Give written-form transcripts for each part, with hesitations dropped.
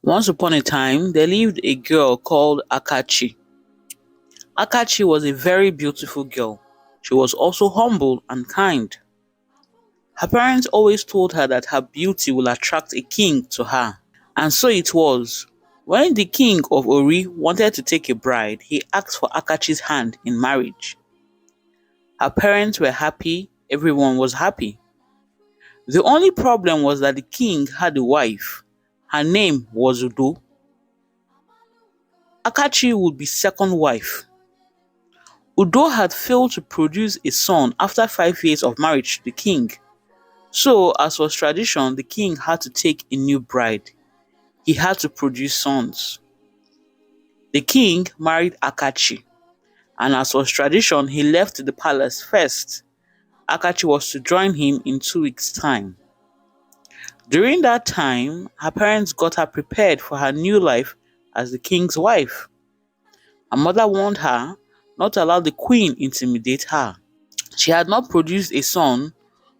Once upon a time, there lived a girl called Akachi. Akachi was a very beautiful girl. She was also humble and kind. Her parents always told her that her beauty will attract a king to her. And so it was. When the king of Ori wanted to take a bride, he asked for Akachi's hand in marriage. Her parents were happy, everyone was happy. The only problem was that the king had a wife. Her name was Udo. Akachi would be second wife. Udo had failed to produce a son after 5 years of marriage to the king. So, as was tradition, the king had to take a new bride. He had to produce sons. The king married Akachi, and as was tradition, he left the palace first. Akachi was to join him in 2 weeks' time. During that time, her parents got her prepared for her new life as the king's wife. Her mother warned her not to allow the queen intimidate her. She had not produced a son,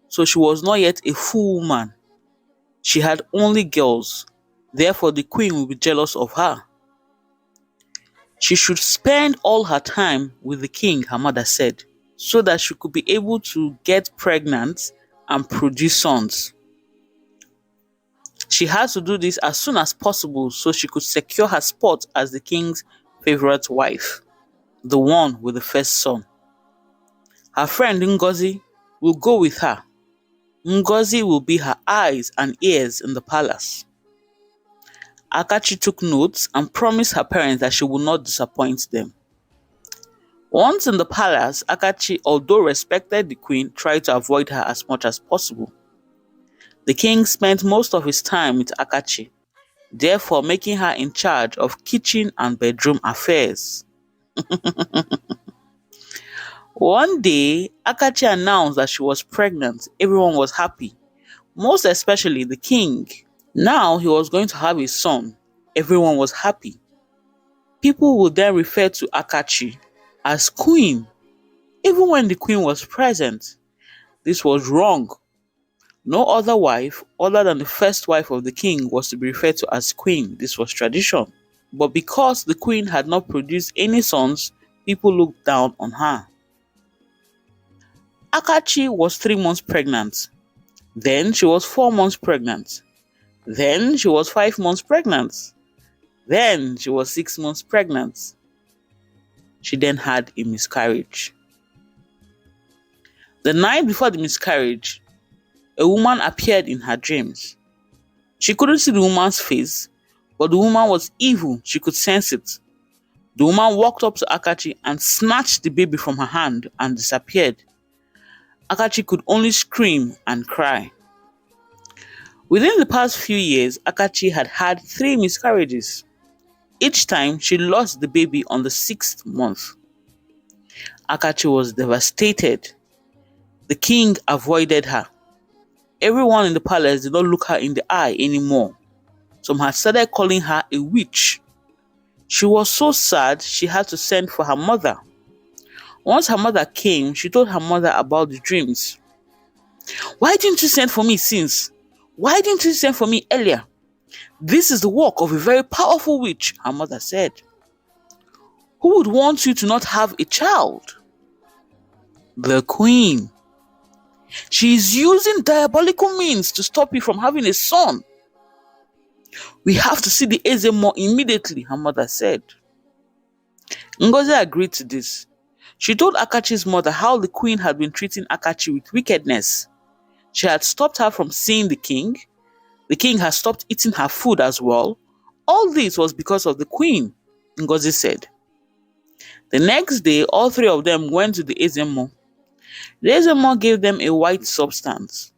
so she was not yet a full woman. She had only girls, therefore the queen would be jealous of her. She should spend all her time with the king, her mother said, so that she could be able to get pregnant and produce sons. She had to do this as soon as possible so she could secure her spot as the king's favorite wife, the one with the first son. Her friend Ngozi will go with her. Ngozi will be her eyes and ears in the palace. Akachi took notes and promised her parents that she would not disappoint them. Once in the palace, Akachi, although respected the queen, tried to avoid her as much as possible. The king spent most of his time with Akachi, therefore making her in charge of kitchen and bedroom affairs. One day, Akachi announced that she was pregnant. Everyone was happy, most especially the king. Now he was going to have a son. Everyone was happy. People would then refer to Akachi as queen, even when the queen was present. This was wrong. No other wife other than the first wife of the king was to be referred to as queen. This was tradition. But because the queen had not produced any sons, people looked down on her. Akachi was 3 months pregnant. Then she was 4 months pregnant. Then she was 5 months pregnant. Then she was 6 months pregnant. She then had a miscarriage. The night before the miscarriage, a woman appeared in her dreams. She couldn't see the woman's face, but the woman was evil. She could sense it. The woman walked up to Akachi and snatched the baby from her hand and disappeared. Akachi could only scream and cry. Within the past few years, Akachi had had 3 miscarriages. Each time, she lost the baby on the 6th month. Akachi was devastated. The king avoided her. Everyone in the palace did not look her in the eye anymore. Some had started calling her a witch. She was so sad she had to send for her mother. Once her mother came, she told her mother about the dreams. "Why didn't you send for me since? Why didn't you send for me earlier? This is the work of a very powerful witch," her mother said. "Who would want you to not have a child?" "The queen. She is using diabolical means to stop you from having a son. We have to see the Ezemo immediately," her mother said. Ngozi agreed to this. She told Akachi's mother how the queen had been treating Akachi with wickedness. She had stopped her from seeing the king. The king had stopped eating her food as well. All this was because of the queen, Ngozi said. The next day, all 3 of them went to the Ezemo. The Ezemo gave them a white substance.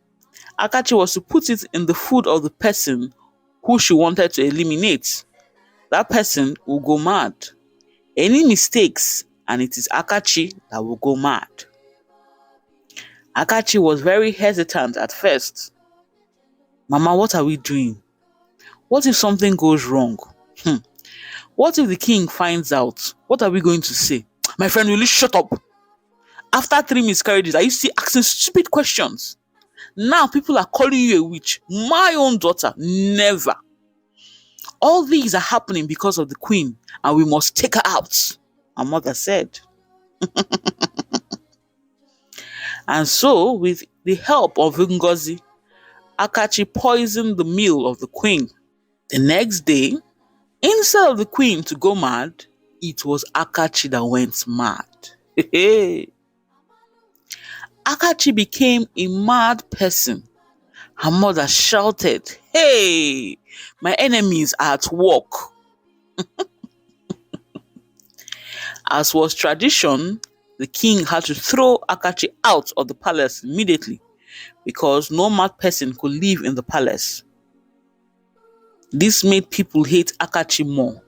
Akachi was to put it in the food of the person who she wanted to eliminate. That person will go mad. Any mistakes, and it is Akachi that will go mad. Akachi was very hesitant at first. "Mama, what are we doing? What if something goes wrong? Hmm. What if the king finds out? What are we going to say? My friend, will you shut up? After 3 miscarriages, are you still asking stupid questions? Now people are calling you a witch. My own daughter, never. All these are happening because of the queen, and we must take her out, her mother said. And so, with the help of Ngozi, Akachi poisoned the meal of the queen. The next day, instead of the queen to go mad, it was Akachi that went mad. Akachi became a mad person. Her mother shouted, "Hey, my enemies are at work." As was tradition, the king had to throw Akachi out of the palace immediately because no mad person could live in the palace. This made people hate Akachi more.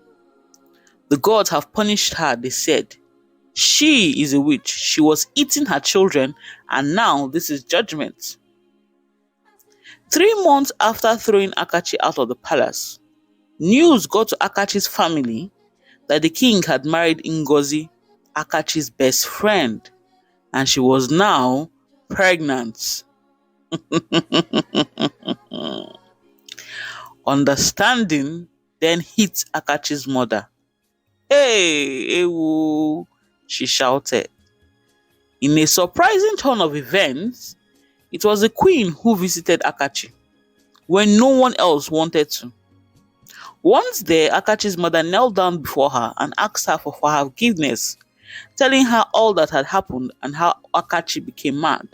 The gods have punished her, they said. She is a witch. She was eating her children, and now this is judgment. 3 months after throwing Akachi out of the palace, news got to Akachi's family that the king had married Ngozi, Akachi's best friend, and she was now pregnant. Understanding then hit Akachi's mother. "Hey, ewu," she shouted. In a surprising turn of events, it was the queen who visited Akachi when no one else wanted to. Once there, Akachi's mother knelt down before her and asked her for forgiveness, telling her all that had happened and how Akachi became mad.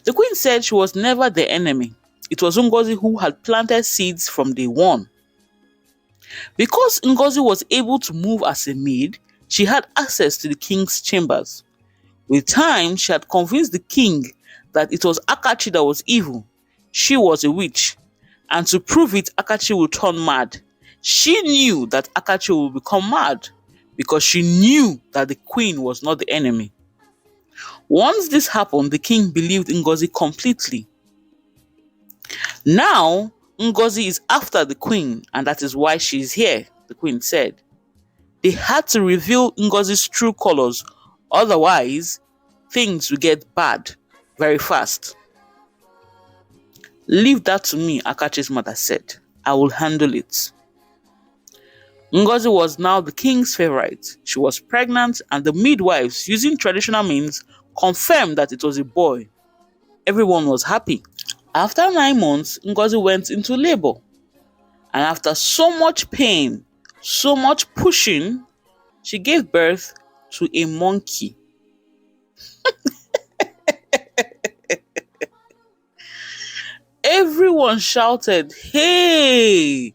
The queen said she was never the enemy. It was Ngozi who had planted seeds from day one. Because Ngozi was able to move as a maid, she had access to the king's chambers. With time, she had convinced the king that it was Akachi that was evil. She was a witch. And to prove it, Akachi would turn mad. She knew that Akachi would become mad because she knew that the queen was not the enemy. Once this happened, the king believed Ngozi completely. Now, Ngozi is after the queen, and that is why she is here, the queen said. They had to reveal Ngozi's true colors, otherwise, things will get bad very fast. "Leave that to me," Akachi's mother said. "I will handle it." Ngozi was now the king's favorite. She was pregnant, and the midwives, using traditional means, confirmed that it was a boy. Everyone was happy. After 9 months, Ngozi went into labor. And after so much pain, so much pushing, she gave birth to a monkey. Everyone shouted, "Hey!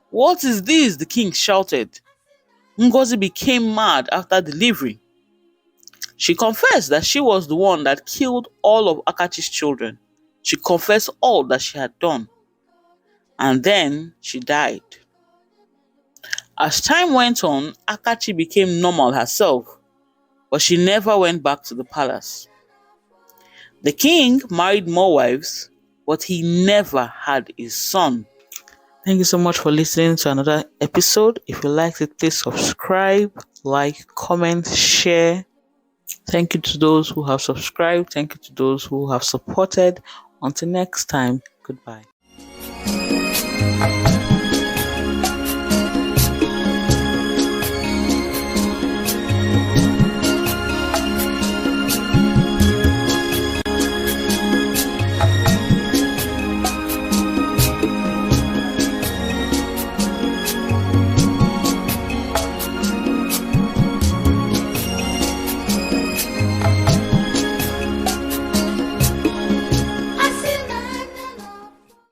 What is this?" the king shouted. Ngozi became mad after delivery. She confessed that she was the one that killed all of Akachi's children. She confessed all that she had done. And then she died. As time went on, Akachi became normal herself, but she never went back to the palace. The king married more wives, but he never had a son. Thank you so much for listening to another episode. If you liked it, please subscribe, like, comment, share. Thank you to those who have subscribed. Thank you to those who have supported. Until next time, goodbye.